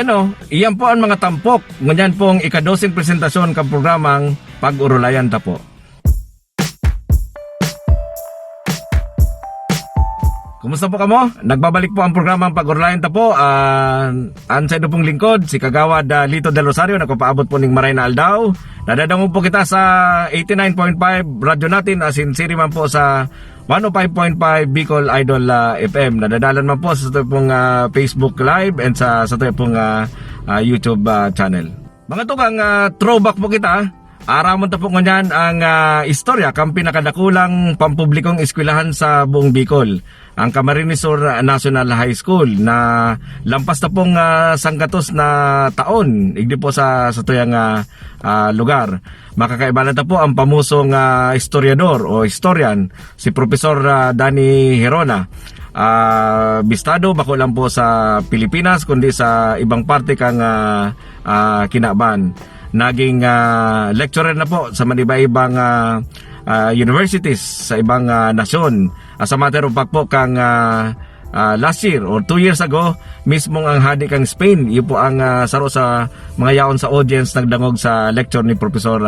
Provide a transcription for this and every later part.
Bueno, iyan po ang mga tampok. Ngunyan pong ikadosing presentasyon ng programang Pag-Urulayan ta po. Kumusta po kamo? Nagbabalik po ang programang Pag-Urulayan ta po. Ang sa pong lingkod, si Kagawad Lito Del Rosario, nagpapaabot po ng Maray na Aldao. Nadadango po kita sa 89.5 radyo natin, as in siri man po sa 105.5 Bicol Idol FM. Nadadalan man po sa ito pong Facebook Live and sa ito pong YouTube channel. Mga tukang throwback po kita. Aramon ta po nganyan ang istorya kang pinakadakulang pampublikong eskwelahan sa buong Bicol, ang Camarines Sur National High School, na lampas na pong sanggatos na taon igdi po sa tuyang lugar. Makakaibalan ta po ang pamusong historiador o historian, si Professor Danny Herona. Bistado bako lang po sa Pilipinas kundi sa ibang parte kang kinaban. Naging lecturer na po sa maniba-ibang universities sa ibang nasyon. As a matter of fact po, kang last year or 2 years ago, mismong ang hadi kang Spain, yun po ang saro sa mga yaon sa audience nagdangog sa lecture ni Professor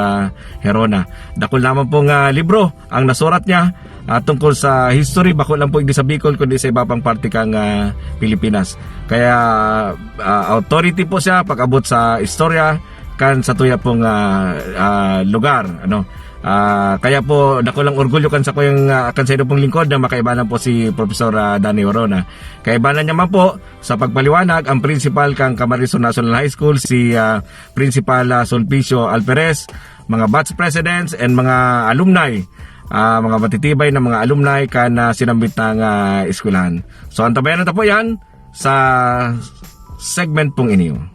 Herona. Dakol naman pong libro ang nasurat niya tungkol sa history, bako lang po hindi sa Bicol kundi sa iba pang parte kang Pilipinas. Kaya authority po siya pag-abot sa istorya kan sa tuya pong lugar, kaya po dako lang orgulyo kan sa kong kan sa pong lingkod na makaibanan po si Professor Danny Herona. Kaibanan niya man po sa pagpaliwanag ang principal kang Camarines Sur National High School, si Principal Sulpicio Alperes, mga batch presidents and mga alumni, mga matitibay na mga alumni kan sinambit ng eskwelahan. So antabayan na po yan sa segment pong inyo.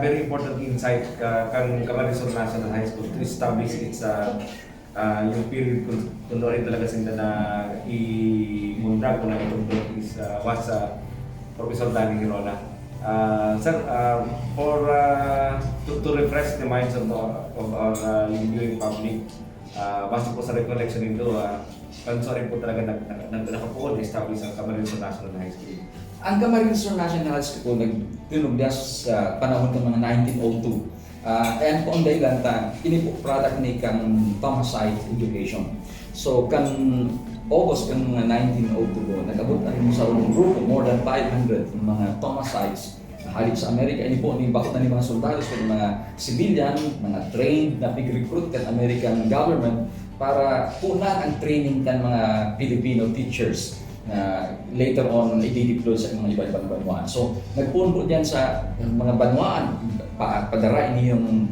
Very important insight kang Camarines Sur National High School to establish its yung period kung rin talaga sinta na i-mundrag ko na itong is was Professor Danny Herona. Sir, for to refresh the minds of our viewing public, base po sa recollection nito, sorry po talaga nakapuon establish ang Camarines Sur National High School. Ang Camarines Sur National High School nagtinugdas sa panahon ng mga 1902. Kaya po ang dahilan ini po product ni kang Thomasite Education. So kan August kan mga 1902 po, nag-abot na rin sa unang grupo, more than 500 mga Thomasites na halip sa Amerika. Ini po ni bakot na ni mga soldados, mga civilian, mga trained na pig-recruit kan American government para punan ang training kan mga Filipino teachers na later on i-deploy sa mga iba-ibang banwaan. So, nagpuno po diyan sa mga banwaan, padara ini yung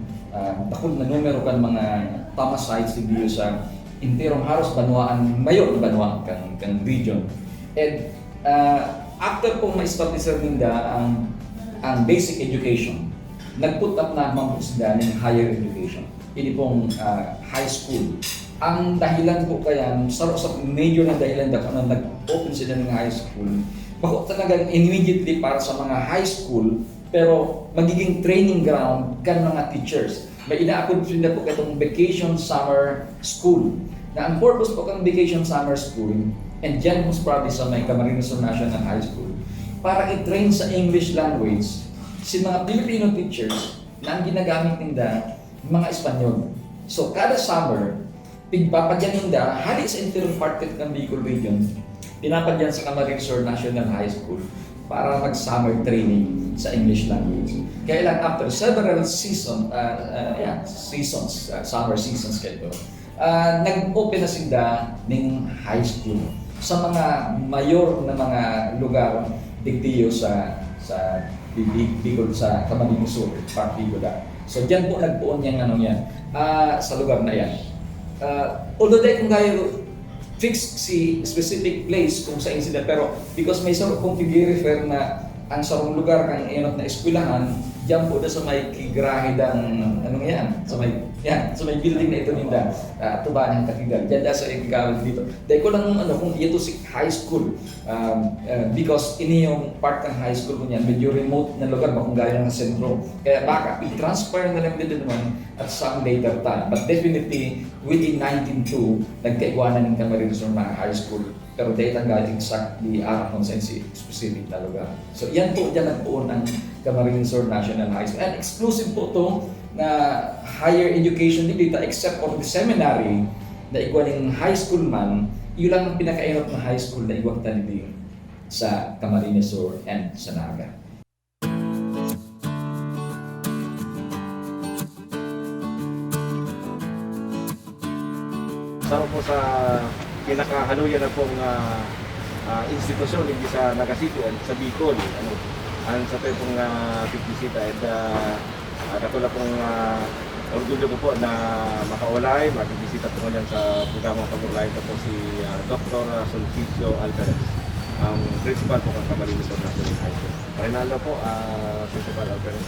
dakol na numero kan mga Thomasites dito sa interong halos banwaan, mayor na banwaan kan region. And after pong ma-establish ninda ang basic education, nag-put up na po sila ng higher education. Ini pong high school. Ang dahilan po kaya, sa major na dahilan na nag-open sila ng high school, bako talagang immediately para sa mga high school, pero magiging training ground kan mga teachers. May ina-accord sila po itong vacation summer school. Na ang purpose po kang vacation summer school, and dyan most probably sa may Camarines Sur National High School, para i-train sa English language si mga Filipino teachers na ang ginagamit nila mga Espanyol. So kada summer, pigpapadyan ninda, hali sa interim market ng Bicol Region, pinapadyan sa Camarines Sur National High School para mag-summer training sa English language. Kaya lang after several seasons, summer seasons kayo, nag-open na sila ng high school sa mga mayor na mga lugar digdiyo sa Bicol, sa Camarines Sur, Park Bicol. So diyan po nagpuon yung sa lugar na yan. Although dahil kung kayo fix si specific place kung saan sila, pero because may sarong kung i-refer na ang sarong lugar kang inot na eskwelahan, diyan po na sa may kigrahidang sa may building na ito ninda, tubahan ng katedral. Diyan sa ikagawin dito. Dahil ko lang kung ito si high school, because ini yung part ng high school ko niyan, medyo remote na lugar, bakong gaya ng sentro. Kaya baka i-transfer na lang din naman at some later time. But definitely, within 1902, nagkaigwanan ng Camarines Sur High School pero dahil tanggal exactly araw kung saan si specific na lugar. So yan po dyan nagpuon ng Camarines Sur National High School. And exclusive po ito na higher education dito except for the seminary na igwaning high school man, yun lang ang pinakainot na high school na igwang tanibing sa Camarines Sur and sa Naga. Sama po sa pinakahaluyan na pong institusyon hindi sa Naga City at sa Bicol. Ang sa tayo pong pipisita at katulad pong orgulyo ko po na makaulay, makikisita po ngayon sa programang pag-urlayan ko po si Dr. Sulpicio Alvarez, ang principal po ng Camarines Sur National High School. Marinaldo po, Principal Alvarez.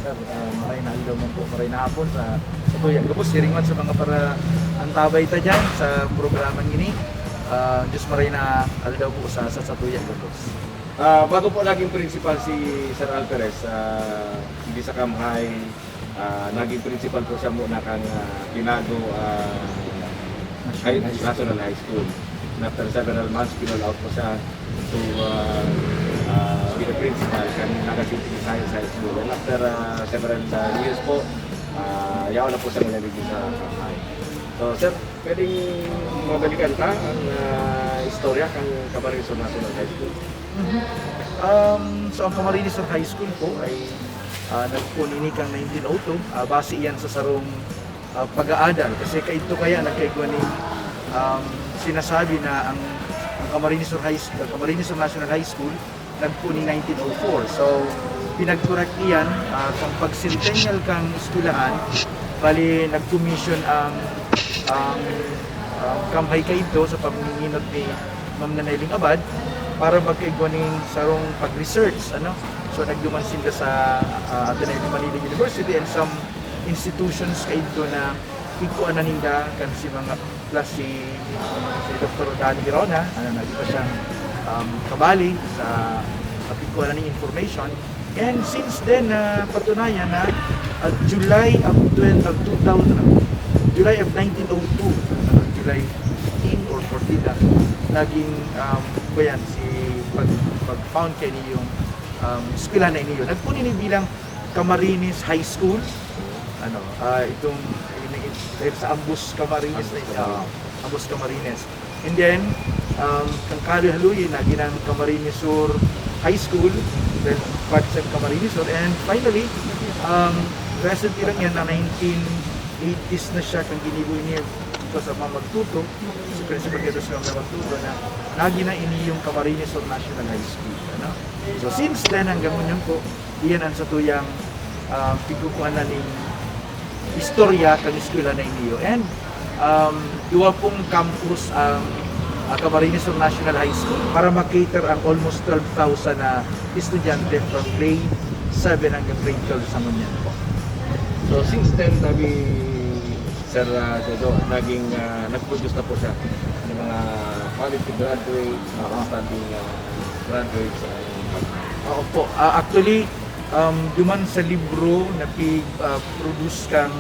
Sir, maray na aldaw mo po, maray na hapon sa tuyan. Kapos, siringan sa mga para antabay ta dyan sa programang ini. Diyos maray na aldaw po sa tuyan, kapos. Bago po naging principal si Sir Alvarez, hindi sa Kamhay, naging principal po siya muna kang Pinago National High School. And after several months, pinol out po siya to be the principal kan Naga City Science High School. And after several years po, yaw na po siya nagiging sa Kamhay. So sir, pwedeng mabalikan ka ang istorya kang Camarines Sur National High School? So ang Camarines Sur High School po ay nagpunini kang 1902, base iyan sa sarong pag-aadal kasi kaito kaya nagkaigwa ni sinasabi na ang Camarines Sur Camarines Sur National High School nagpuni 1904. So pinag-correct iyan kung pag-centennial kang eskwelahan, bali nag-commission ang Kamhay kaito sa pamimihinot ni Ma'am Nanayling Abad para magkaigwa ning sarong pag-research, So nagduman sila sa Ateneo de Manila University and some institutions kaito na ikuan na nila kan si mga plus si Dr. Dan Girona, nagpa siyang kabali sa pagkuha na ng information. And since then, patunayan na July of 1902, July 18 or 14 na, naging si pag-found kayo yung eskwela na iniyo. Nagpunin bilang Camarines High School, itong sa Ambus Camarines Ambus Camarines. And then kang kaluhaluyin na ginang Camarines Sur High School, then part sa Camarines Sur, and finally recently lang yan na 1980s na siya kang ginibuin niya ito sa mga magtuto si Principal Pedro sa mga magtuto na nagi na ini yung Camarines Sur National High School. So since then hanggang ngayon po iyan ang sa tuyang pigukuhan na ning istorya kang eskwela na iniyo. And duwa pong campus ang Camarines Sur National High School para makater ang almost 12,000 na estudyante from grade 7 hanggang grade 12 sa Munyan po. So since then, sabi Sir Jojo, naging nag-produce na po siya ng mga quality graduates, outstanding graduates. Oo po. Actually, duman sa libro na produce kang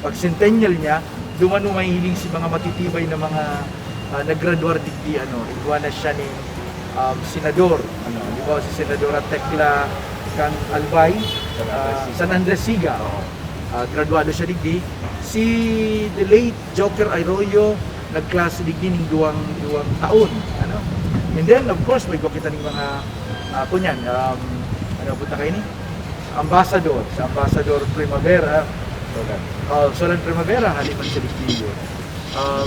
pag-centennial niya, duman may hiling si mga matitibay na mga nag-graduate degree, igwa na siya ni senador, di ba si Senadora Tekla Kang Albay, San Andres Siga, graduado siya degree. Si the late Joker Arroyo, nagklase degree ng duwang taon, And then, of course, may kita ng mga kunyan, punta kayo ni? Ambassador, sa Ambassador Primavera, Solan Primavera, haliman sa Ligtillo.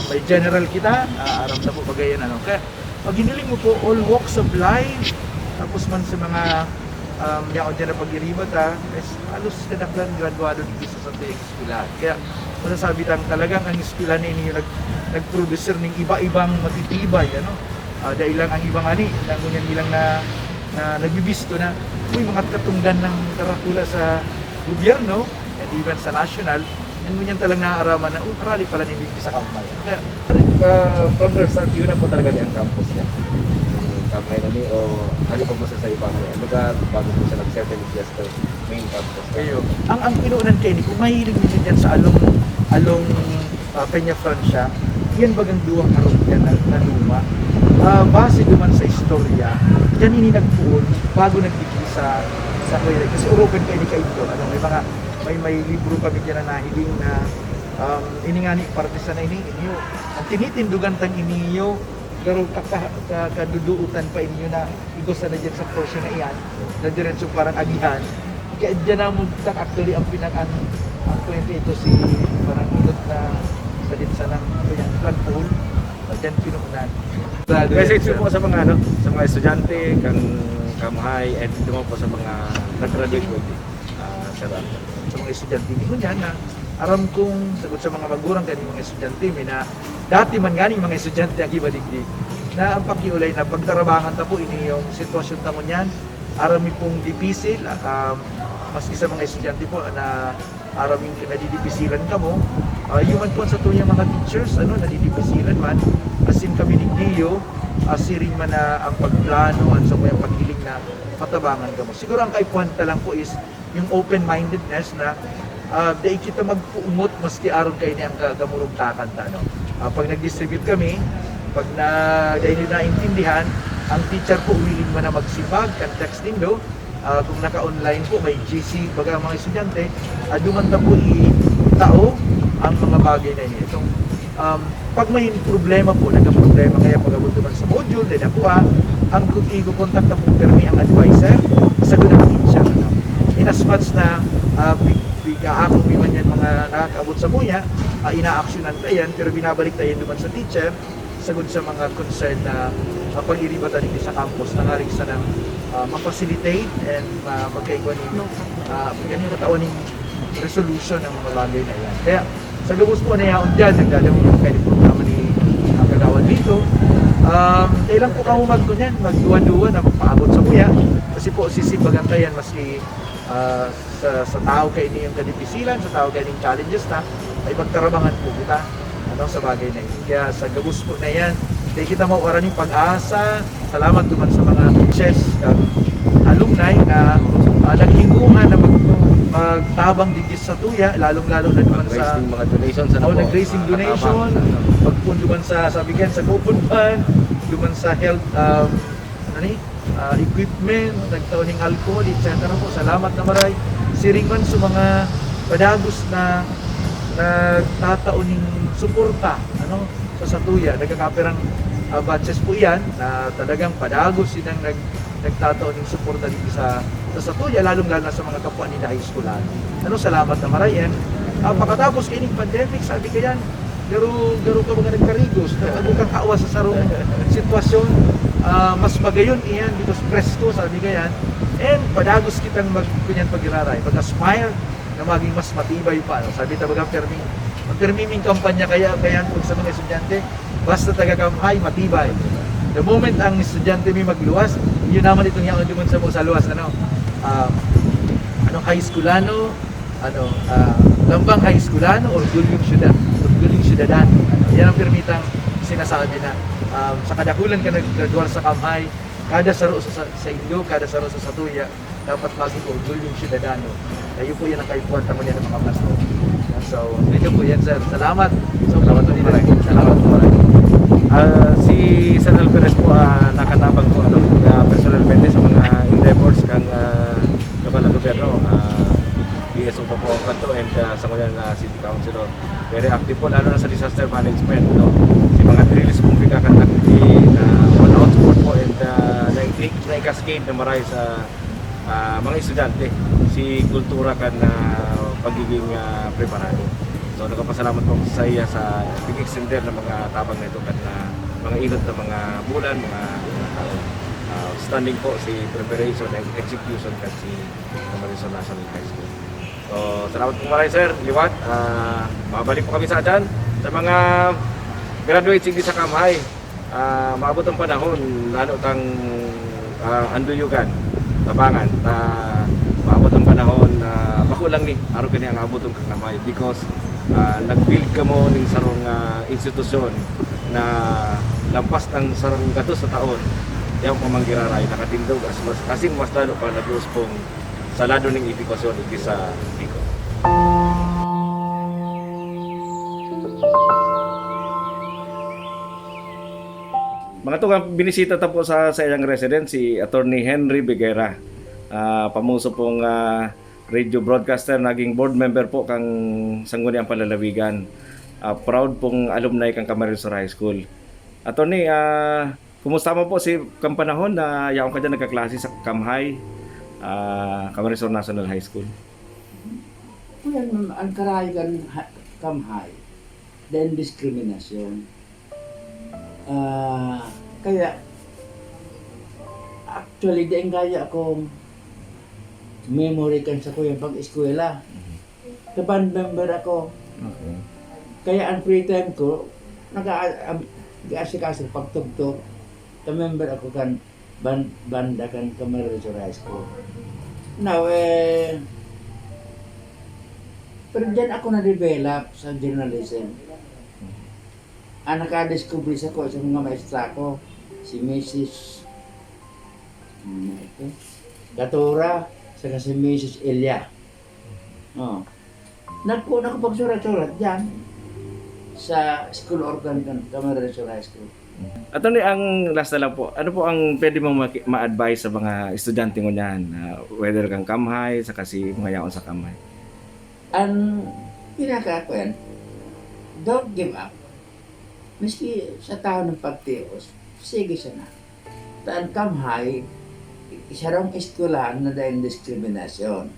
May general kita, aram na po bagayan, Kaya, pag hiniling mo po, all walks of life, tapos man sa mga yaon dyan na pag-iribat, halos kadaklan graduado dito sa Santa Eskwela. Kaya, masasabi talagang ang eskwela na inyo nag-producer ng iba-ibang matitibay, dahil lang ang ibang nangunyan nilang na nagbibisto na mga katunggan ng karakula sa gobyerno and even sa national, nangunyan talagang naaaraman na karali pala nibig sa Kamhay. Kaya, From the start, yun na po talaga ang campus niya. Kamhay na o ano pa po sa ibang lugar bago po siya nag-settle just the main campus. Kayo, ang pinuunan kayo, kung mahilig niyo dyan sa along Peña Francia, yan bagang duwang arog yan na luma. Base duman sa istorya, yan ini nagpuon bago nagdikli sa kuya. Kasi European kayo ni kayo, ano, may libro kami dyan na nahiling na ini nga ni parte sa na ini inyo. Ang tinitindugan tan inyo, pero kaduduutan pa inyo na igusta na dyan sa portion na iyan, na diretso parang agihan. Kaya dyan na mugtak actually ang ang kwento ito si parang ilot na sa ditsa ng flag pole, dyan pinuunan. Message po sa mga sa mga estudyante kang kamhay and dumo po sa mga nag-graduate po. Sir. Sa mga estudyante ko niyan na aram kong sagot sa mga magulang ganing mga estudyante may na dati man ganing mga estudyante ang ibaligdi na ang pakiulay na pagtarabangan ta po ini yung sitwasyon ta mo niyan arami pong dipisil maski sa mga estudyante po na araming nadidipisilan ka mo human po sa tuyang mga teachers nadidipisilan man asin kami digdiyo asiring man na ang pagplano at sa kuyang paghiling na patabangan ka mo siguro ang kaipuan lang po is yung open-mindedness na dahil kita magpuumot maski aron kayo niyang gamurugtakan ta. Pag nag-distribute kami, pag dahil naintindihan, ang teacher po willing man na magsibag, kan texting do, kung naka-online po, may GC, baga mga estudyante, dumanta po i-tao ang mga bagay na ini. Itong, pag may problema po, nagka-problema kaya pag-abot naman sa module, din ako ang i-contact na po permi ang advisor sa gunang teacher. In as much na ako man yan mga nakakaabot sa buya, ina-actionan tayo yan, pero binabalik tayo naman sa teacher, sagod sa mga concern na pag-iribatan nito sa campus na nga rin sa nang ma-facilitate and magkaigwan yung katawan ng resolution ng mga bagay na yan. Kaya sa gabos po na yaon dyan, nagdadawin yung kayo programa ni Kagawan dito, kailan po kahumag ko yan, magduwa-duwa na paabot sa buya, kasi po sisibagan tayo yan maski sa tao kayo niyong kadipisilan, sa tao kayo niyong challenges na ay pagtarabangan po kita sa bagay na yun. Kaya sa gabos po na yan, dahil kita mauwaran yung pag-asa, salamat naman sa mga chess alumni na naghingungan na magtabang digis sa tuya, lalong-lalo na naman sa mga donations nag-raising donation, pagpun duman sa sabigan sa coupon fund, duman sa health equipment, nagtauning alcohol, etc. po. Salamat na maray. Siring man sa mga padagos na nagtatauning suporta sa satuya. Nagkakaperang batches po yan na talagang padagos silang nagtatauning suporta dito sa satuya, lalong-lalo na sa mga kapwa ni high school. Salamat na maray. Pagkatapos kining pandemic, sabi ka yan, garo ka mga nagkarigos, nagtago kang kaawa sa sarong sitwasyon, mas magayon iyan because presto, sabi ka yan, and padagos kitang magkunyan pag-iraray, pag-aspire na maging mas matibay pa. Sabi tabagang permiming kampanya kaya kung sa mga estudyante, basta taga-kamhay, matibay. The moment ang estudyante may magluwas, yun naman itong yaon duman sa luwas, high schoolano, lambang high schoolano, orgulyong syudadano. Yan ang permitang sinasabi na sa kadakulan ka nag-gradual sa kamhay, kada saro sa inyo, kada saro sa satuya, dapat maging orgulyong syudadano. Kayo po yan ang kaipuan tamo niya ng mga pasto. So, ito po yan, sir. Salamat. Salamat po maraming. Salamat po maraming. Si Senal Perez po nakatabang po personalmente sa mga endeavors kang kabalang gobyerno. PSO po ang kanto and sa mga City Councilor. Very active po lalo na sa disaster management. Si mga drills pong pagkakantakti na one-out sport po and na-cascade na maray sa mga estudyante. Si kultura kan pagiging preparado. So nagpapasalamat po sa iya sa pag-extender ng mga tabang na ito kan mga ilot na mga bulan, mga standing po si preparation and execution kan si Camarines National High School. So salamat po maraming sir, liwat. Mabalik po kami sa dyan sa mga graduates hindi sa kamhay. Maabot ang panahon, lalo kang anduyugan, tabangan. Maabot ang panahon, makulang ni araw kanya ang abot ang kamhay because nag-build ka mo ng sarong institusyon na lampas ng sarong gatos sa taon. Yung pamanggiraray, nakatindog kasing mas lalo pa nag-uus pong salado ng edukasyon iti sa Bicol. Mga tugang binisita ta po sa iyang residence si Attorney Henry Biguera. Pamuso pong radio broadcaster, naging board member po kang Sangguniang Palalawigan. Proud pong alumni kang Camarines High School. Attorney, kumusta mo po si kang panahon na yaong ka dyan nagkaklase sa Camhay, Camarines National High School? Well, ang karahigan kamhay, then diskriminasyon. Kaya, actually, diyan kaya akong memory kan sa kuya pag-eskwela. Kaband member ako. Okay. Kaya ang free time ko, nag-aasikaso pagtugtog. Ka-member ako kan banda kan Camarines High School. Now, pero dyan ako na-develop sa journalism. Ang nakadiscover ko sa mga maestra ko, si Mrs. Gatora, saka si Mrs. Elia. Oh. Nagpuna ko pagsurat-surat dyan sa school organ ng Camarines High School. Attorney, ang last na lang po, ano po ang pwede mong ma-advise sa mga estudyante mo niyan? Whether kang Camhay, saka si mga yaon sa Camhay. Ang pinaka-kwen, don't give up. Miski sa tao ng pagtios, sige siya na. Taan Camhay, isa rong eskwelahan na dahil diskriminasyon.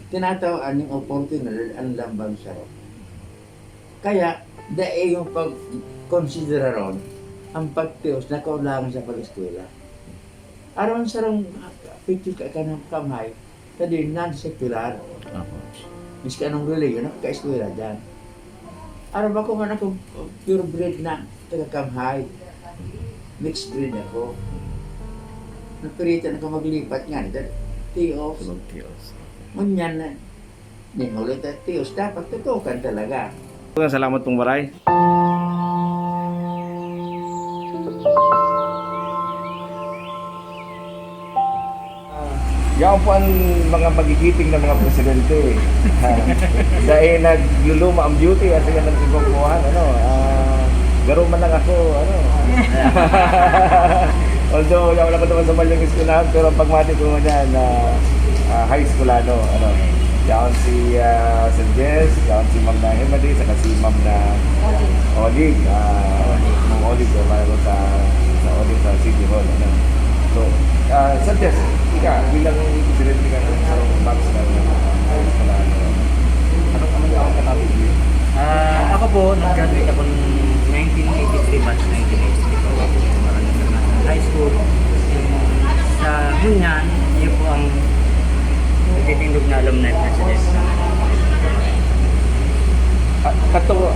Tinatawaan yung opportunity ang lambang siya ron. Kaya, dahil yung pag-considera ron, ang pagtios na kaulangan sa pag-eskwela. Aron sa rong picture ka ng Camhay, tadi non-secular. Miski anong religion, nakaka-eskwela dyan. Aram ako man ako purebred na taga-Camhay. Mixed breed ako. Napiritan ako maglipat nga. Tiyos. Munyan na. Ninulit at tiyos. Dapat tutukan talaga. Salamat pong maray. Yan po ang mga magigiting na mga presidente. Dahil nagluluma ang beauty at sila nagsibubuhan, garo man lang ako, Although, yaw lang ko naman sa malyang eskwelahan, pero ang pagmati ko nga na high schoolano, yaon si St. Jess, yaon si Ma'am na Hemadi, saka si Ma'am na Olig, Ma'am Olig, mayroon sa Olig sa City Hall, So, St. Jess, bilang presidente ka ng box na high schoolano, anong yaon ka natin? Ako po, nag-graduate ako noong 1983, batch 1983 po ako sa Camarines International High School. Sa Hunyan, yun po ang nagtitindog na alumni president sa Kato,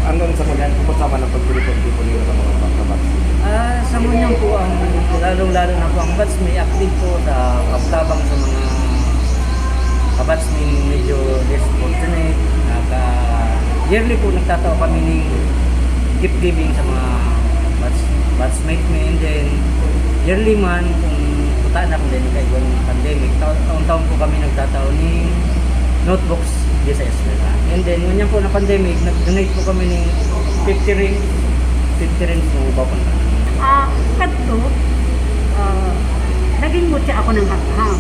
anong sa Hunyan, kung kasama ng pagpilipon po nila sa mga pagkabat? sa Hunyan po, ang lalong-lalo na po ang batch may active po sa kaptabang sa mga kabatch may medyo less fortunate. Yearly po nagtatawa kami ng gift giving sa mga batchmate mo, and then yearly man kung putaan ako din kahit walang pandemic, taon-taon po kami nagtatawa ng notebooks di sa eskwela. And then ngunyan po na pandemic, nag-donate po kami ng 50 rings po bapon ka. Kadto, naging mutya ako ng hatham.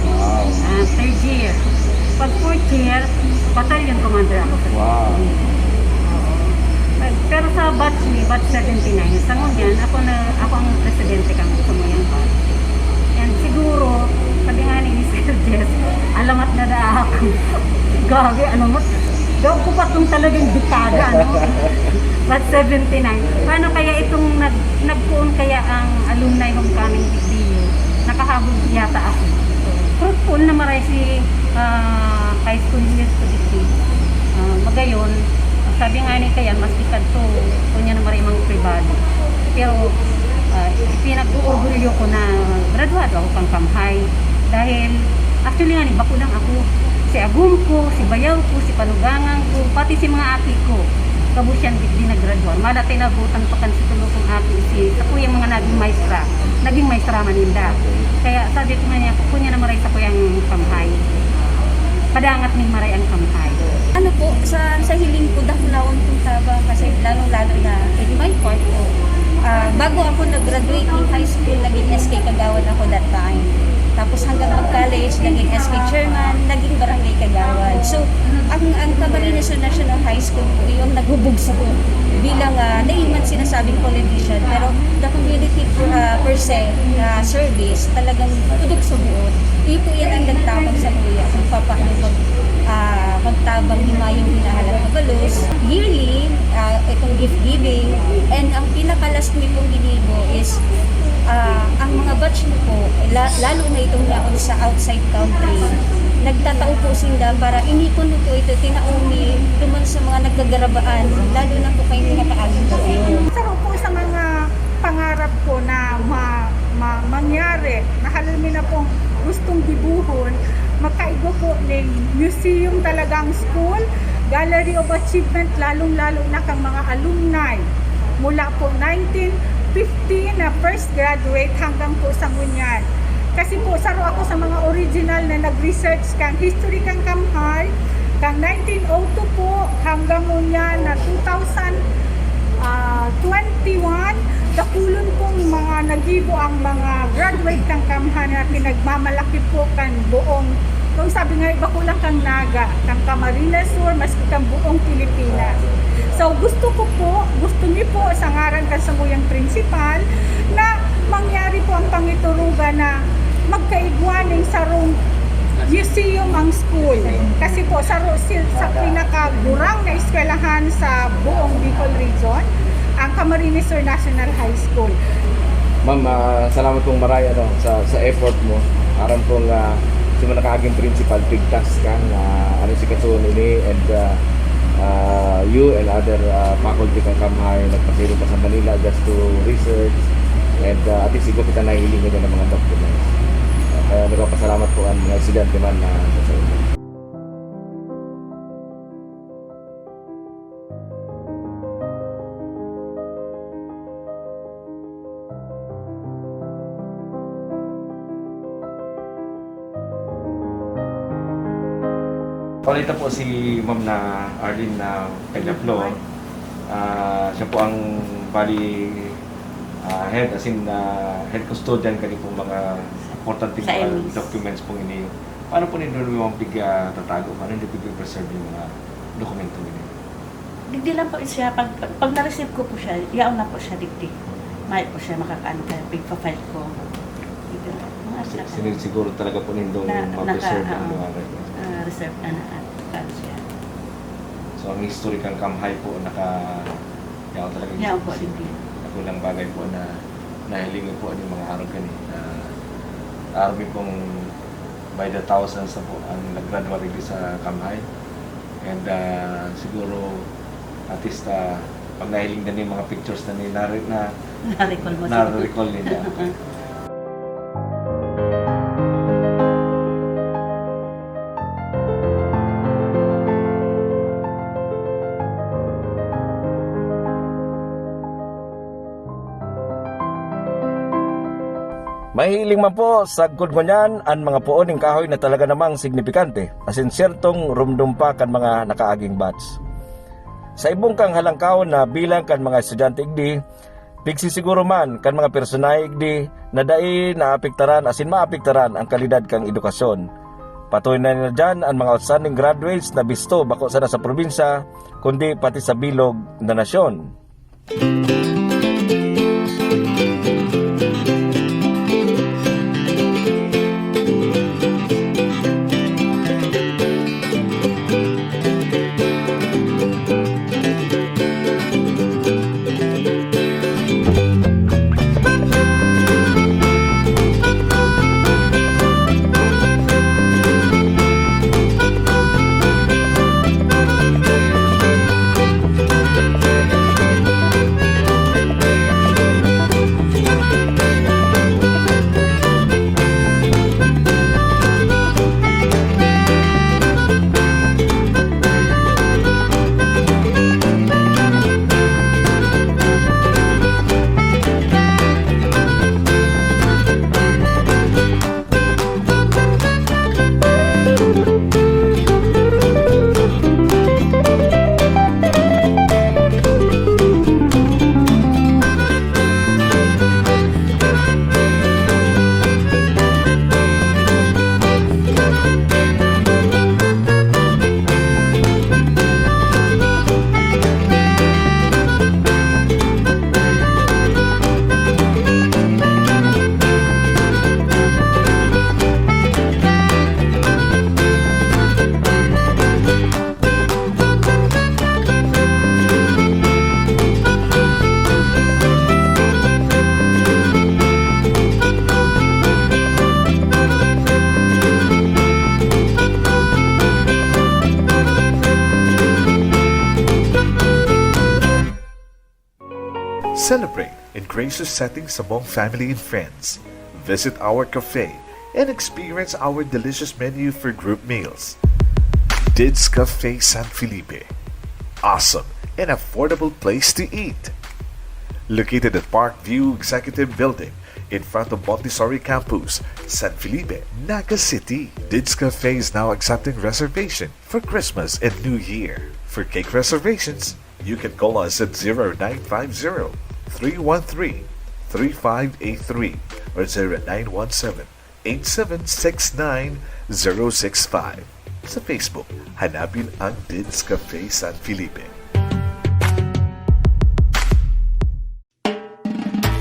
Third year. Pag fourth year, battalion commander ako sa Wow. Pero sa batch 79, sa ngunyan, ako ang presidente kang sumuyang batch. And siguro, sabi nga ni Sir Jess, alamat na ako. Gagi, alamat. Daw ko pa itong talagang dekada, Batch 79. Paano kaya itong nagpuon kaya ang alumni homecoming video? Nakahabol yata ako. Fruitful na maray si high school university. Magayon, sabi nga ni kaya mas ikad to kunya na maray mga privado. Pero pinag-uurgulyo ko na graduado ako pang Camhay dahil actually nga ni bako lang ako. Si agum ko, si bayaw ko, si panugangan ko, pati si mga ati ko. Kabusyan di naggraduan. Mada tinabutan pa kan si tulukong ati si sa kuyang mga naging maestra maninda. Kaya sabi ko nga niya, kunya na maray sa kuyang Camhay. Padangat ni maray ang Camhay. Ano po, sa hiling ko, dakulawang kong tabang kasi lalong-lalo na in my part po, bago ako nag-graduate ng high school, naging SK Kagawad ako that time. Tapos hanggang mag-college, naging SK chairman, naging barangay Kagawad. So, ang Camarines National High School po yung naghubog sa ko bilang naiman sinasabing politician. Pero the community per se service, talagang tudok sa buod. Iyo po yan ang nagtabang sa kuya kung paano magtabang himayong hinahalap na balos. Yearly, itong gift giving. And ang pinaka-last mi pong ginibo is ang mga batch mo po, lalo na itong yaon sa outside country, nagtatao po sila para inikon po ito, tinaumi tuman sa mga nagkagarabaan, lalo na po kayo mga kaaging bagyo. Isa po sa mga pangarap ko na mangyari, nahalami na pong gustong dibuhon, makaigo po ng museum talagang school, gallery of achievement, lalong-lalo na kang mga alumni. Mula po 1950 na first graduate hanggang po sa ngunyan. Kasi po, saro ako sa mga original na nag-research kang history kang Kamhay, kang 1902 po hanggang ngunyan na 2021, dakulon pong mga nagibo ang mga graduate kang Kamhay na pinagmamalaki po kan buong, kung sabi nga iba ko lang kang Naga, kang Camarines Sur, maski kang buong Pilipinas. So gusto niyo po sa ngaran kasanguyang principal na mangyari po ang pangiturugan na magkaigwaning sarong museum ang school. Kasi po sa pinakagurang na eskwelahan sa buong Bicol Region, ang Camarines Sur National High School. Ma'am, salamat pong maraya sa effort mo. Aram kong sino nakaaging principal, pigtas ka na si Katsuon ini and you and other faculty kang Kamhay nagpasiro pa sa Manila just to research and at least siguro kita nahihiling nyo ng mga documents. Kaya nagpapasalamat po ang mga estudyante man na sa inyo. Palita po si Ma'am na Arlene na Peñaflor. Siya po ang bali head, as in head custodian kani pong mga important documents pong ini. Paano po ninyo yung tatago? Paano hindi po preserve yung mga dokumento ninyo? Digdi lang po siya, pag na-receive ko po siya, yaon na po siya digdi. May po siya makakaano kaya pig-file ko. Siguro talaga po ninyo ma-preserve ang mga records. Reserve na siya. So ang history kang Kamhay po yaon talaga Yaon po digdi. Kulang bagay po na nahilingan po ang mga araw kani. Army pong by the thousands na po ang nag-graduate sa Kamhay. And siguro at least pag nahiling na yung mga pictures na na-recall nila. Mahiling man po sa kudmonyan ang mga puon ng kahoy na talaga namang signifikante as in syertong rumdumpa kan mga nakaaging batch. Sa ibong kang halangkaw na bilang kan mga estudyante igdi, pigsisiguro man kan mga personay igdi na dai naapektaran as in maapektaran ang kalidad kang edukasyon. Patuloy na nila dyan ang mga outstanding graduates na bisto bako sana sa probinsya kundi pati sa bilog na nasyon. Celebrate in gracious settings among family and friends. Visit our cafe and experience our delicious menu for group meals. Dids Cafe San Felipe. Awesome and affordable place to eat. Located at Parkview Executive Building in front of Montessori Campus, San Felipe, Naga City. Dids Cafe is now accepting reservation for Christmas and New Year. For cake reservations, you can call us at 0950-313-3583 or 0917-8769-065. Sa Facebook, hanapin ang Dids Cafe San Felipe.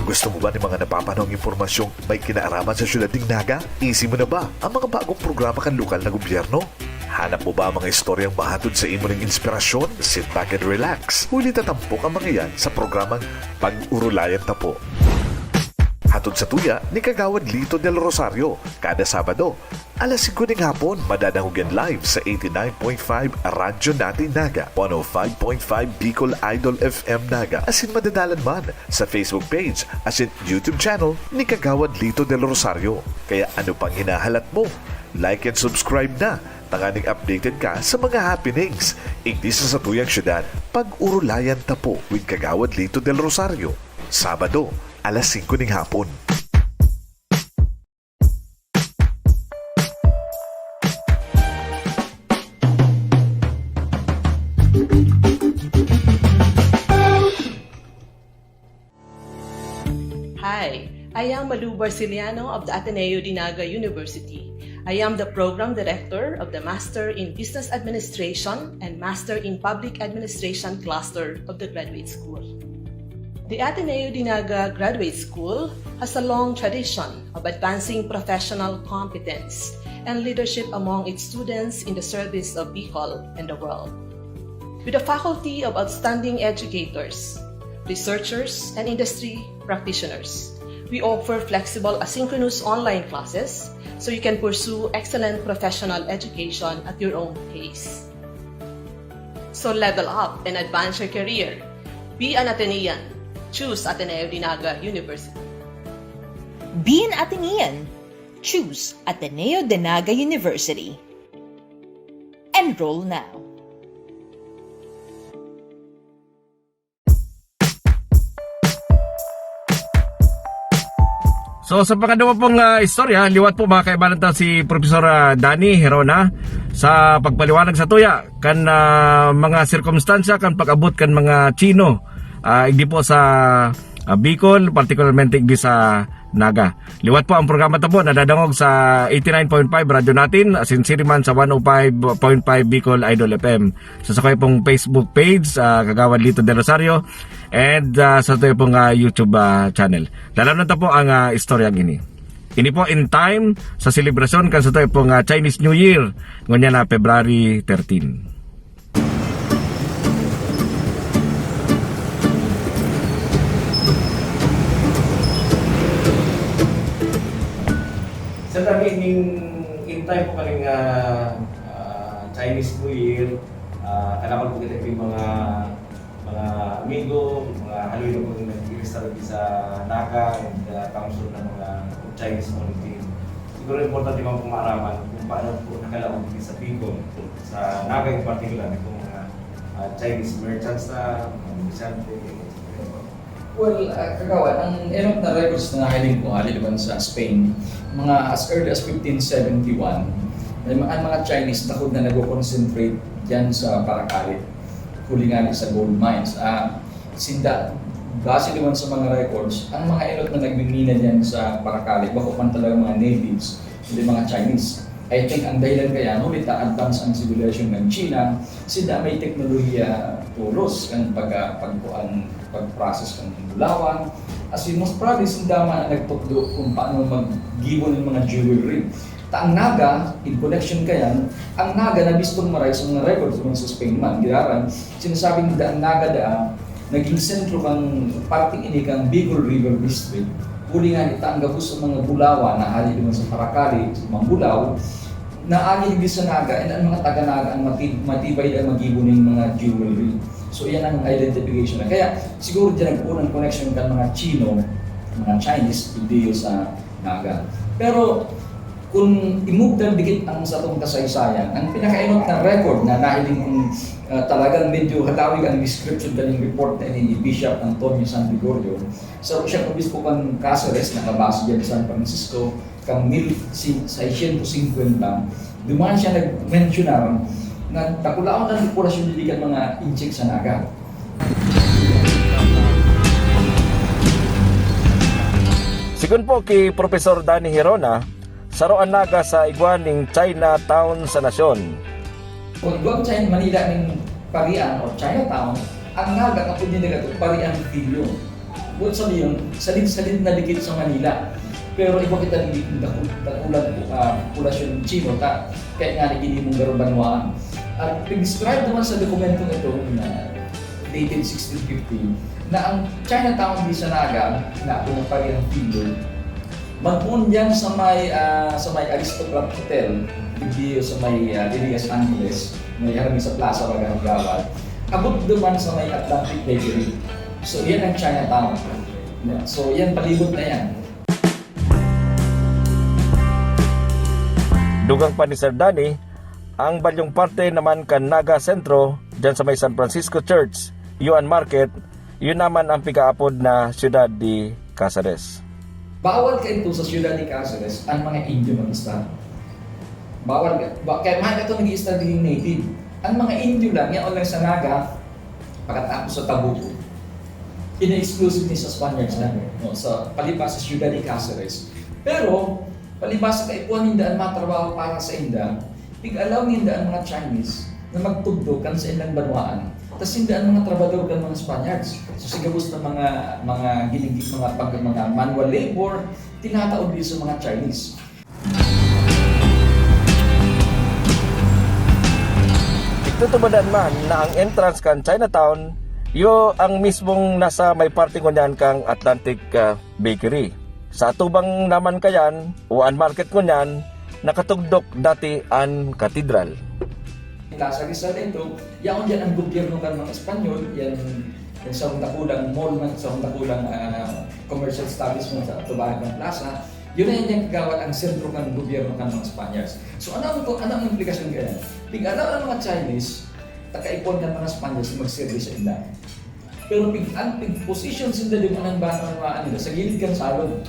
Gusto mo ba ng mga napapanong impormasyong may kinaaraman sa syudad ng Naga? Easy mo na ba ang mga bagong programa kan lokal na gobyerno? Hanap mo ba ang mga istoryang mahatod sa imo ng inspirasyon? Sit back and relax. Huli tatampok ang mga yan sa programang Pag-Urulayan Tapo. Hatod sa tuya ni Kagawad Lito del Rosario kada Sabado. Alas 5 ng hapon, madadangog live sa 89.5 Radyo Natin Naga, 105.5 Bicol Idol FM Naga, asin madadalan man sa Facebook page asin YouTube channel ni Kagawad Lito del Rosario. Kaya ano pang hinahalat mo? Like and subscribe na. Tanganing updated ka sa mga happenings. Igdi sa tuyang syudad, Pag-Urulayan Tapo with Kagawad Lito del Rosario. Sabado, alas 5 ng hapon. Hi, I am Malu Barciliano of the Ateneo de Naga University. I am the Program Director of the Master in Business Administration and Master in Public Administration cluster of the Graduate School. The Ateneo de Naga Graduate School has a long tradition of advancing professional competence and leadership among its students in the service of Bicol and the world. With a faculty of outstanding educators, researchers, and industry practitioners, we offer flexible asynchronous online classes so you can pursue excellent professional education at your own pace. So level up and advance your career. Be an Atenean. Choose Ateneo de Naga University. Be an Atenean. Choose Ateneo de Naga University. Enroll now. So sa pangalawa pong istorya, liwat po mga kaibanan si Professor Danny Herona sa pagpaliwanag sa tuya kan mga sirkumstansya kan pag-abot kan mga Chino hindi po sa Bicol, particularmente hindi sa Naga. Liwat po ang programa po nadadangog sa 89.5 radyo natin, asin siriman sa 105.5 Bicol Idol FM. So sa kayo pong Facebook page, Kagawad Lito del Rosario, and sa tayo pong YouTube channel. Lalaman na po ang istoryang ini. Ini po in time sa selebrasyon kan sa tayo pong Chinese New Year ngunya na February 13. Sa tabi in time po kaling Chinese New Year, kailangan po kita yung mga amigo, mga halino po yung nag-register sa Naga and council ng mga Chinese community. Siguro importante mga pumaraman kung paano po nakalaog sa Bicol, sa Naga in particular, itong mga Chinese merchants na bisante. Well, Kagawad, ang enok na records na nahiling ko naman sa Spain, mga as early as 1571, ang mga Chinese takot na nag-concentrate dyan sa Paracale, kulingan sa gold mines. Base naman sa mga records, ang mga enok na nagmimina dyan sa Paracale, bako man talaga mga natives, hindi mga Chinese. I think ang dahilan kaya, nulit na-advance ang civilization ng China, sila may teknolohiya tulos ang pag-process ng bulawan. As in, most probably, sila man ang nagtukdo kung paano mag-gibo ng mga jewelry. Ang Naga, in connection kaya, ang Naga na bistong maray sa mga records sa Spain man, giraran, sinasabing ang Naga naging sentro kang parting ini kang Bicol River District. Huli nga itangga ko sa mga bulawan na hali naman sa Paracale, sa mga bulaw, na agil sa Naga, and ang mga taga-Naga ang matibay na mag-ibo ng mga jewelry. So yan ang identification. Kaya siguro dyan ang connection kan mga Chino, mga Chinese, hindi sa Naga. Pero kung imugdan dikit ang sa itong kasaysayan, ang pinakainot na record na nahiling talagang medyo hatawig ang description kaning report na ni Bishop Antonio San Gregorio. So siya obispo kang Cáceres, nakabase dyan sa San Francisco, kang 1650, dumaan siya nag-mentionar na takulaon ang populasyon dilikan mga inchik sa Naga. Sigun po kay Professor Danny Hirona, saroan Naga sa igwaning Chinatown sa nasyon. Kung doon sa Manila ng Parian o Chinatown, ang Naga kapag nila ito, Parian Filyo. Kung sabihin, salit na dikit sa Manila. Pero iba kita ng takulan populasyon Chino, kaya nga naging mong garong banwaan. At describe naman sa dokumentong ito na dated 1650 na ang Chinatown di sa Naga, na ako ng Parian Filyo, magpun dyan sa may Aristocrat Hotel, hindi sa may Elias Angeles, may harami sa Plaza Bagangawad. Abot naman sa may Atlantic Bakery. So yan ang Chinatown. So yan, palibot na yan. Dugang pa ni Sir Danny, ang balyong parte naman kan Naga Sentro, dyan sa may San Francisco Church, Yuan Market, yun naman ang pigaapod na Ciudad de Cáceres. Bawal ka ito sa Ciudad de Cáceres ang mga Indio mag-stand. Bawal ka. Kaya mahal ito nag-i-stand yung native. Ang mga Indio lang, yan lang sa Naga, pagkatapos sa Tabuco. Ina-exclusive ni sa Spaniards lang. No, sa palibas sa Ciudad de Cáceres. Pero, palibas sa kaipuan hindaan matrabaho para sa Inda, pig-alaw hindaan mga Chinese na magtugdo kan sa ilang banwaan. Tapos hindaan mga trabador kan mga Spaniards. So sigabos na mga ginigit mga manual labor, tinataod din sa mga Chinese. Itutubadan man na ang entrance kan Chinatown, yo ang mismong nasa may parte kunyan kang Atlantic Bakery. Sa tubang naman kayan, uan market kunyan, nakatugdok dati ang katedral. Plaza Rizal ito, yaon dyan ang gobyerno kan mga Espanyol, yan sa dakulang mall man, sa dakulang commercial establishment sa tubahan ng plaza, yun na yung kagawat ang sentro ng gobyerno kan mga Spaniards. So ano ang implikasyon kaya? Pig-alaw ang mga Chinese, takaipon ng mga Spaniards mag-service sa Inda. Pero ang position sila din ang banaan nila sa gilid kan salon.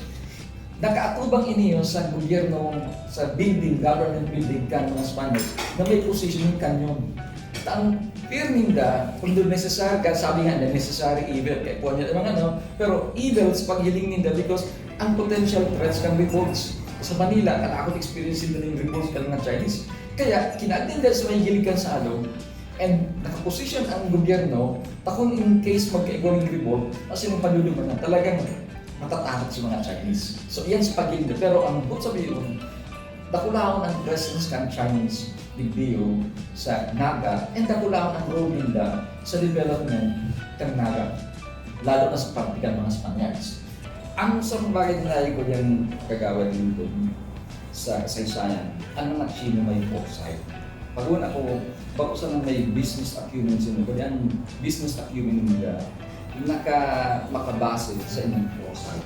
Nakaatubang iniyo sa gobyerno, sa building, government building kan mga Spaniards na may positioning kanyon. At ang fear ninda, kung doon necessary ka, sabi nga na necessary evil, kaya po niya naman pero evils paghiling ninda because ang potential threats kan reports. Sa Manila, ako experience nila ng reports kan mga Chinese. Kaya kinagdin dahil sa may gilid kan salon, and nakaposition ang gobyerno, takong in case magkaigawang report, kasi yung panluluman na talagang matatakot sa mga Chinese. So yan sa pagilid. Pero ang bukod sabihin, dakulaon ang presence ng Chinese digdiyo sa Naga and dakulaon ang role nila sa development ng Naga, lalo na sa praktikal mga Spaniards. Ang isang bagay na ko yung kagawad dito sa kasaysayan, ang mga Chino may foresight. Pag-una ko, bago sa may business acumen sino, kaya ang business acumen nila makabase sa inyong foresight.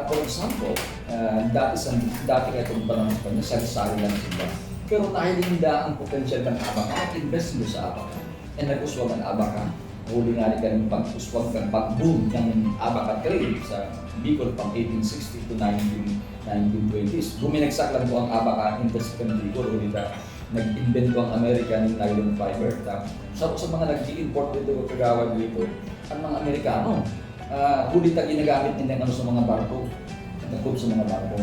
For example, dati nga itong panahon sa kanya, sari-sari lang sila. Pero dahil hindi ang potential ng abaka, invest mo sa abaka. And nag-uswag ang abaka. Huli nga rin kanyang pag-uswag ng pag-boom ng abaka trade sa Bicol pang 1860 to 1920s. Buminagsak lang po ang abaka industry ng Bicol. Huli na nag-invento ang Amerika ng nylon fiber. Sa mga nag-i-import dito kagawad dito, ang mga Amerikano, huli na ginagamit nila sa mga barko, nagkub sa mga barko.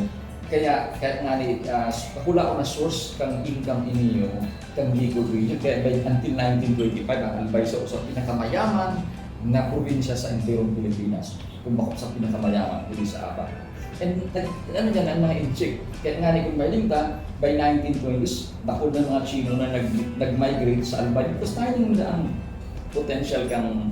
Kaya nga ni, pakula ko na source kang income iniyo, kang Bicol region. Kaya until 1925, ang Albay sa pinakamayaman na probinsya sa Imperong Pilipinas. Kung bakit sa pinakamayaman, huli sa Aba. And ano yan, ang mga inchik. Kaya nga ni kung may linta, by 1920s, bakod ng mga Chino na nag-migrate sa Albay. Tapos tayo yung ang potential kang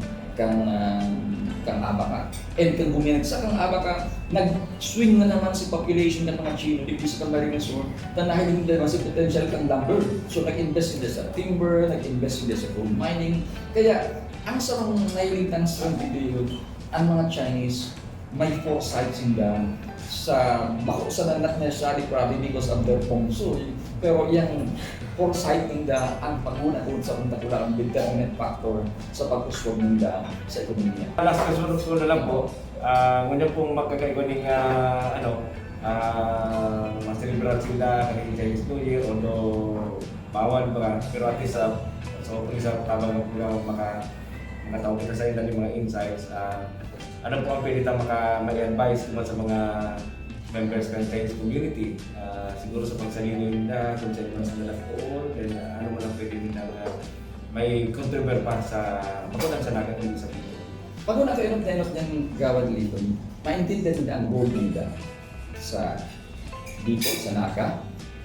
abaka. And kung buminagsak ang aba ka, nag-swing na naman si population ng mga Chino dito sa Camarines Sur, na nahiling naman si potential kang lumber. So nag-invest sila sa timber, nag-invest sila sa gold mining. Kaya ang sarang nahiling ng dito, ang mga Chinese may foresight sila sa bako sa not necessarily probably because of their feng shui, pero yung foresight nila ang paguna kung sa unta kula ang determinant factor sa pag-uswag nila sa ekonomiya. Last kasunod ko na lang po, ngunyan pong magkakaiba ng ma-celebrat sila kanilang Chinese New Year, although bawal ba, pero at least sa tabang makatawag kita sa ilang mga insights. Ano po ang pwede tayong may-advise naman sa mga members ng Chinese community, siguro sa pagsalino nila, kung saan naman sila nakuon, then ano mo lang pwede nila may contribute pa sa pagkunan sa nagat ng isa dito. Pag una kayo ng tenok ng gawad dito, maintindihan nila ang goal nila sa dito, sa Naka,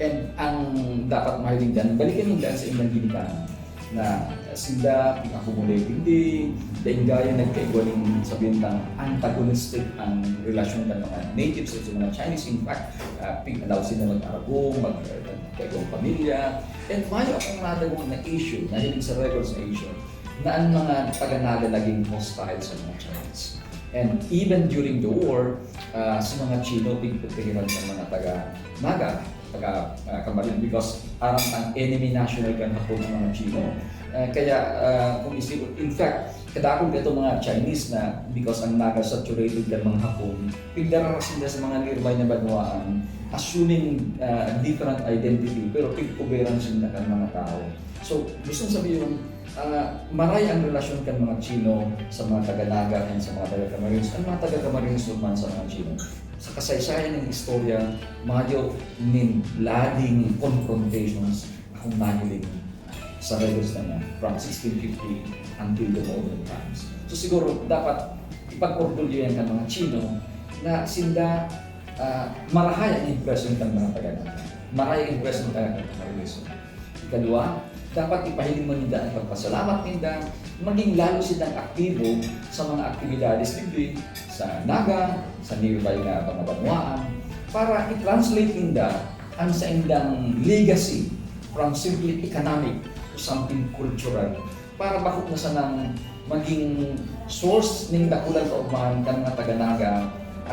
and ang dapat mahiling dyan, balikan nila sa ilang ginikanan na sila accumulating din, dahil gaya nagkaigwaling sabihin ng antagonistic ang relasyon ng mga natives at mga Chinese. In fact, allow sila mag-aragong, magkaigwang pamilya, and mayo akong natagong na issue, nahiling sa records na issue, na ang mga taga-Naga naging hostile sa mga Chinese. And even during the war, sa mga Chino, pigputihiran sa mga taga-Naga, taga-Camarines, because parang ang enemy national kan hapon ng mga Chino. Kaya kung isipin, in fact, kadakong dito mga Chinese na because ang Naga saturated kan mga hapon, pigdararas sila sa mga nearby na banwaan, assuming different identity, pero pigkuberan sila kan mga tao. So, gusto sabihin, maray ang relasyon kan mga Chino sa mga taga-Naga and sa mga taga-Camarines, ang mga taga-Camarines naman sa mga Chino. Sa kasaysayan ng istorya, mayo nin lading confrontations akong nahiling sa records na niya from 1650 until the modern times. So siguro dapat ipag-ordulyo yan ng mga Chino na sinda marahay ang impression ng mga taga-Naga. Marahay ang impression ng taga-Camarines. Ikadua, dapat ipahiling mo nila ang pagpasalamat nila, maging lalo silang aktibo sa mga aktibidades dito sa Naga, sa nearby na banwaan, para i-translate nila ang sa indang legacy from simply economic to something cultural, para bakit na sa nang maging source ng dakulan kaumahan ng mga taga-Naga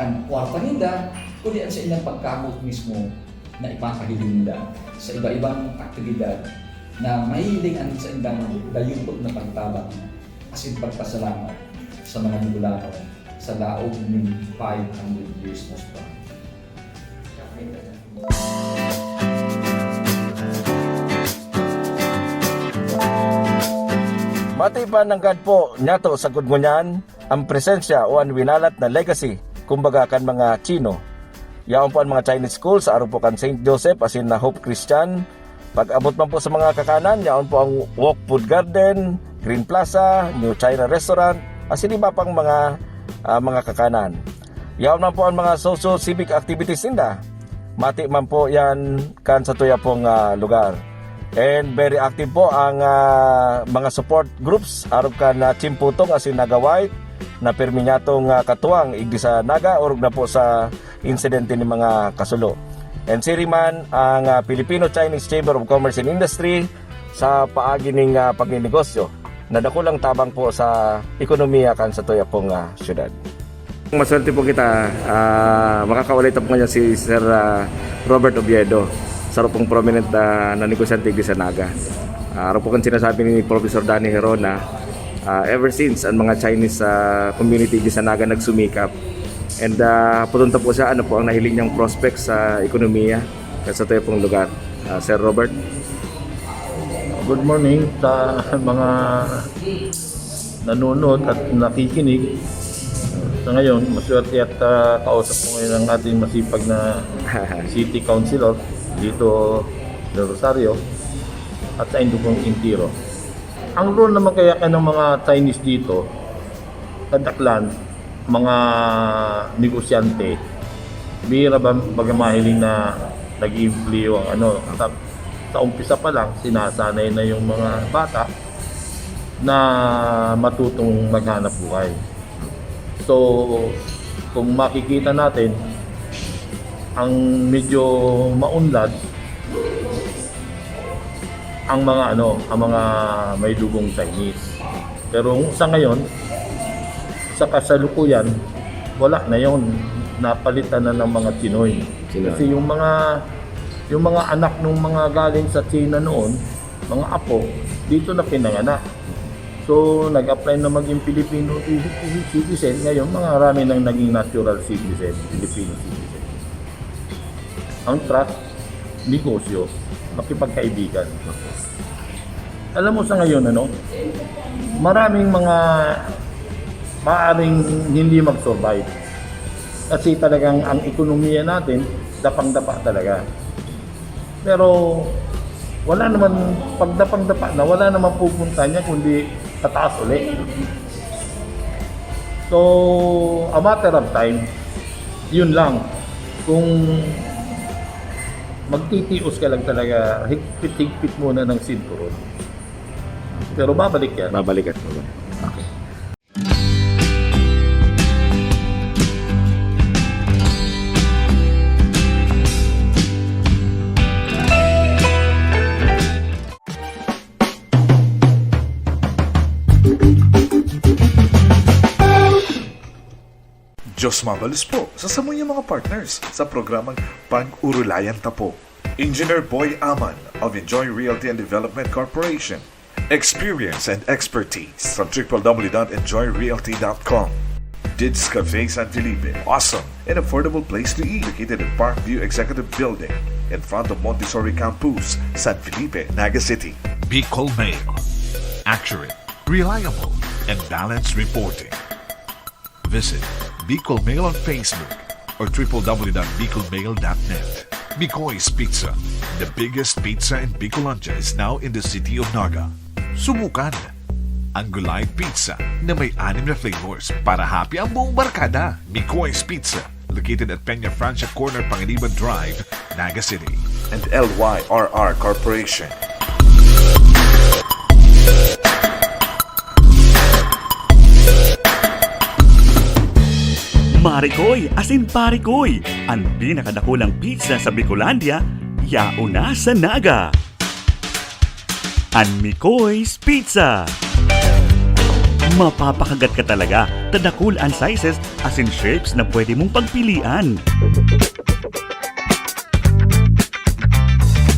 ang kwarta nila, kundi ang sa ilang pagkamot mismo na ipapahiling nila sa iba-ibang aktibidad na mahiling ang sa indang dayuntog na pagtabang asin pagpasalamat sa mga Nigulano sa laog ng 500 years most probably. Matipan ng God po nyato sa Gudngunyan ang presensya o ang winalat na legacy kumbaga kan mga Chino. Yaon po ang mga Chinese school sa araw po kan St. Joseph asin na Hope Christian. Pag-abot man po sa mga kakanan, yaon po ang Walk Food Garden, Green Plaza, New China Restaurant, asin iba pang mga kakanan. Yaon man po ang mga socio-civic activities nila. Mati man po yan kan sa tuya pong lugar. And very active po ang mga support groups arop kan Chimputong asin Naga White na perminyatong katuwang igdi sa Naga or na po sa insidente ni mga kasulo. And siriman ang Filipino-Chinese Chamber of Commerce and Industry sa paagi ng pagninegosyo na dakulang tabang po sa ekonomiya kan sa tuya pong syudad. Maswerte po kita, makakaulit po kanya si Sir Robert Oviedo, sa pong prominent na negosyante sa Naga. Araw po kan sinasabi ni Professor Danny Herona, ever since ang mga Chinese community sa Naga nagsumikap. And putunta po siya, ano po ang nahiling niyang prospects sa ekonomiya sa tayo pong lugar. Sir Robert. Good morning sa mga nanonood at nakikinig. Sa ngayon, maswerte at kausap ko ngayon ang ating masipag na City Councilor dito sa Rosario at sa Indugong Intiro. Ang role naman kaya ng mga Chinese dito, kadaklan, mga negosyante, bihira ba mahiling na nag-impliyo ang sa umpisa pa lang sinasanay na yung mga bata na matutong maghanap buhay. So, kung makikita natin, ang medyo maunlad ang mga may dugong Chinese. Pero sa ngayon, sa kasalukuyan, wala na yon, napalitan na ng mga Pinoy. Kasi yung mga anak ng mga galing sa China noon, mga apo, dito na pinanganak. So, nag-apply na maging Filipino citizen. Ngayon, marami nang naging natural citizen, Filipino citizen. Ang trust, negosyo, makipagkaibigan. Alam mo sa ngayon, maraming mga maaaring hindi mag-survive. Kasi talagang ang ekonomiya natin, dapang-dapa talaga. Pero, wala naman, pag dapang-dapa na, wala naman pupunta niya kundi tataas ulit. So, a matter of time, yun lang. Kung magtitios ka lang talaga, higpit-higpit muna ng sinturon. Pero babalik yan. Babalik at babalik. Okay. Diyos mabalos po sa samuyang mga partners sa programang Pag-Urulayan Tapo. Engineer Boy Aman of Enjoy Realty and Development Corporation. Experience and expertise from www.enjoyrealty.com. Dids Cafe San Felipe. Awesome and affordable place to eat. Located in Parkview Executive Building in front of Montessori Campus, San Felipe, Naga City. Bicol Mail. Accurate, reliable, and balanced reporting. Visit Bicol Mail on Facebook or www.bicolmail.net. Mikoy's Pizza, the biggest pizza in Bicolanja, is now in the city of Naga. Subukan ang Gulay Pizza na may 6 na flavors para happy ang buong barkada. Mikoy's Pizza, located at Peña Francia Corner, Pangiliban Drive, Naga City. And LYRR Corporation. Marikoy, as in Parikoy, ang pinakadakulang pizza sa Bicolandia, yauna sa Naga. Ang Mikoy's Pizza. Mapapakagat ka talaga, tadakul ang sizes as in shapes na pwede mong pagpilian.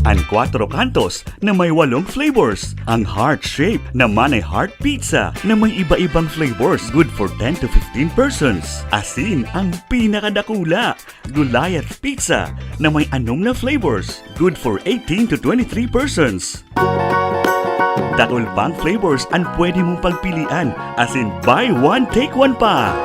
Ang 4 kantos na may 8 flavors. Ang heart shape na manay heart pizza na may iba-ibang flavors, good for 10 to 15 persons. Asin ang pinakadakula, Gulayat pizza na may 6 na flavors, good for 18 to 23 persons. Dakol pang flavors ang pwede mong pagpilian, as in buy one take one pa.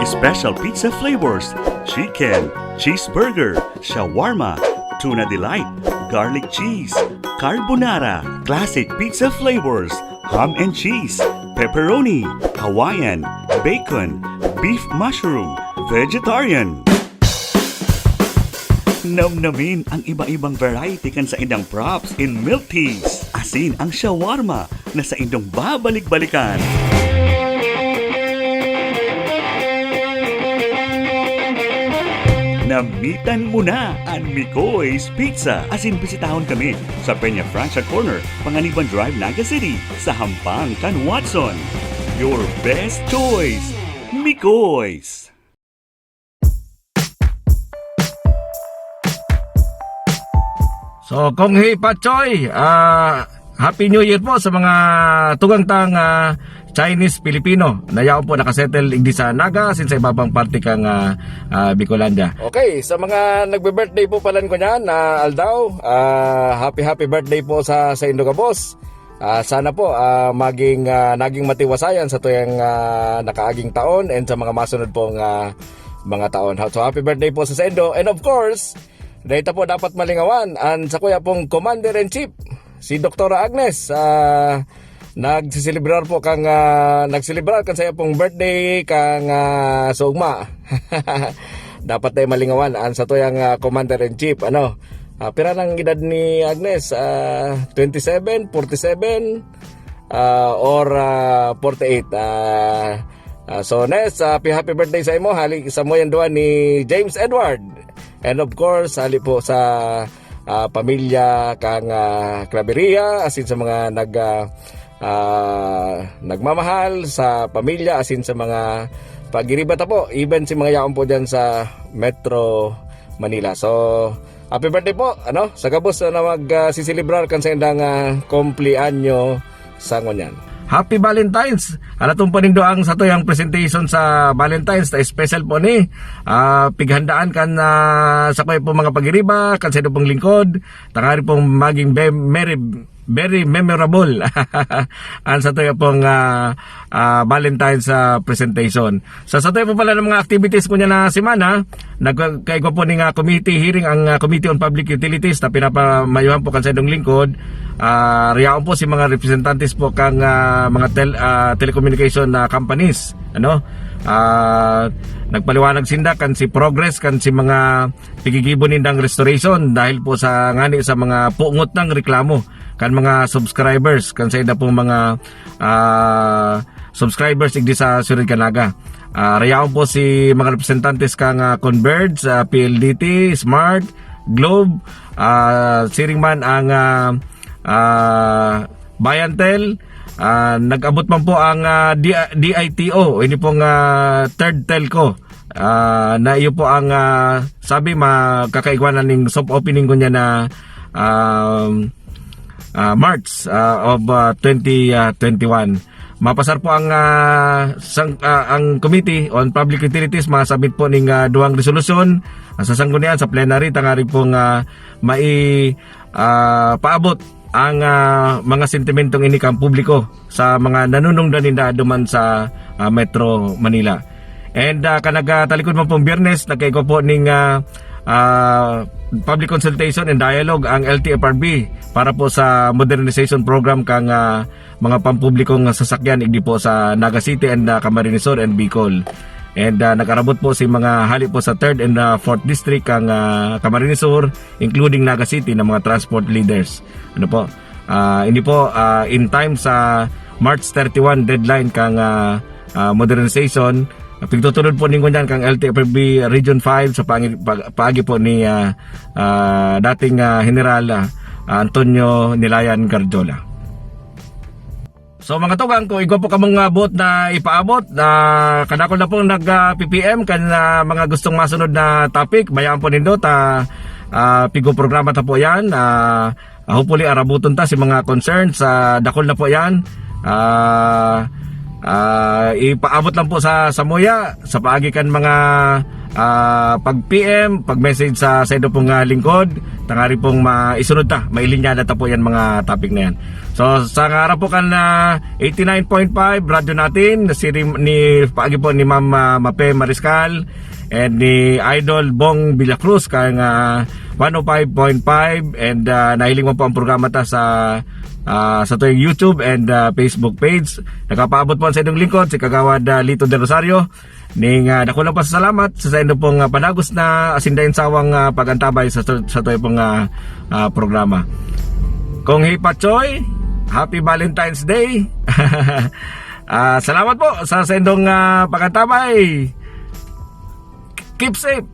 Special pizza flavors, chicken, cheeseburger, shawarma, tuna delight, garlic cheese, carbonara, classic pizza flavors, ham and cheese, pepperoni, Hawaiian, bacon, beef mushroom, vegetarian. Namnamin ang iba-ibang variety kan sa indang props in milk teas. Asin ang shawarma na sa indong babalik-balikan. Namitan mo na ang Mikoy's Pizza. Asin bisitahon kami sa Peña Francia Corner, Panganiban Drive, Naga City, sa Hampang kan Watson. Your best choice, Mikoy's. So, Kong Hei Pachoy, Happy New Year po sa mga tugangtang Chinese Filipino na yaw po nakasettle igdi sa Naga since sa ibabang parte kang Bicolanda. Okay, sa mga nagbe-birthday po palan ko niyan, Aldaw, happy birthday po sa Indo ka boss. Sana po naging matiwasayan sa tuyang nakaaging taon and sa mga masunod pong mga taon. So happy birthday po sa Indo, and of course, dito po dapat malingawan ang sa kuya pong Commander-in-Chief, si Dr. Agnes. Nagsiselebrar po kang nagselebrar kan saya pong birthday kang sugma. Dapat tayo malingawan ang sa tuyang Commander-in-Chief. Pira lang edad ni Agnes? 27, 47 or 48. So next, happy birthday sa imo, hali sa mo yan doon ni James Edward. And of course, hali po sa pamilya kang Claveria, asin sa mga nagmamahal sa pamilya, asin sa mga pag-iribata po, even si mga yaon po dyan sa Metro Manila. So happy birthday po, sa gabos na mag-sisilibrar kan sa indang kumplianyo sa ngunyan. Happy Valentine's! Alatong po ning doang sa to yung presentation sa Valentine's na special po ni. Pighandaan kan sa kayo po mga pag-iriba, kan sa ito pong lingkod, tangari pong maging very memorable ang sa tayo pong Valentine's presentation. Sa tayo po pala ng mga activities ko niya na semana, nagkaigo po ng committee hearing ang Committee on Public Utilities na pinapamayuhan po kan sa idong lingkod. Riyaon po si mga representantes po kang mga telecommunication companies, nagpaliwanag sinda kan si Progress kan si mga pigigibon nindang restoration dahil po sa ngani sa mga pungot ng reklamo kan mga subscribers kan sa ida pong mga subscribers igdi sa Surid Canaga. Riyaon po si mga representantes kang Converge, PLDT, Smart, Globe, siring man ang Bayantel. Nag-abot man po ang DITO, ini pong third telco, na iyo po ang sabi makakaigwanan ng soft opening ko niya na March of 2021. Mapasar po ang Committee on Public Utilities, masabit po ning duwang resolusyon sa sanggunian sa plenary tangari pong paabot ang mga sentimentong ini kang publiko sa mga nanunungdan ninda duman sa Metro Manila. And kanagatalikod man pong Biyernes, nagkaigo po ning public consultation and dialogue ang LTFRB para po sa modernization program kang mga pampublikong sasakyan igdi po sa Naga City and Camarines Sur and Bicol. And nakarabot po si mga hali po sa 3rd and 4th district kang Camarines Sur, including Naga City, ng mga transport leaders. Hindi po in time sa March 31 deadline kang modernization. Pagtutulod po ninyo dyan kang LTFRB Region 5 sa paagi po ni dating General Antonio Nilayan Garjola. So mga tugang, kung igwa po kamong bot na ipaabot, kadakol na pong nag-PPM kan mga gustong masunod na topic, bayaan po nindo pigo programa ta po yan. Hopefully arabuton ta si mga concerns, dakol na po yan. Ipaabot lang po sa Samoya sa paagi kan mga pag-PM, pag-message sa ido pong lingkod, tangari pong maisunod ta, mailinyada ta po yan mga topic na yan. So sa harap po kan 89.5 radyo natin ni paagi po ni Ma'am Mape Mariscal and ni Idol Bong Villacruz kang 105.5 and nahiling mo po ang programa ta sa tuyong YouTube and Facebook page. Nakapaabot po sa inyong lingkod si Kagawad Lito de Rosario ning dako lang pa sa salamat sa inyong pong panagos na asindayin sawang pagantabay sa tuyong pong programa. Kung hipachoy, Happy Valentine's Day. Salamat po sa inyong pagantabay. Keep safe.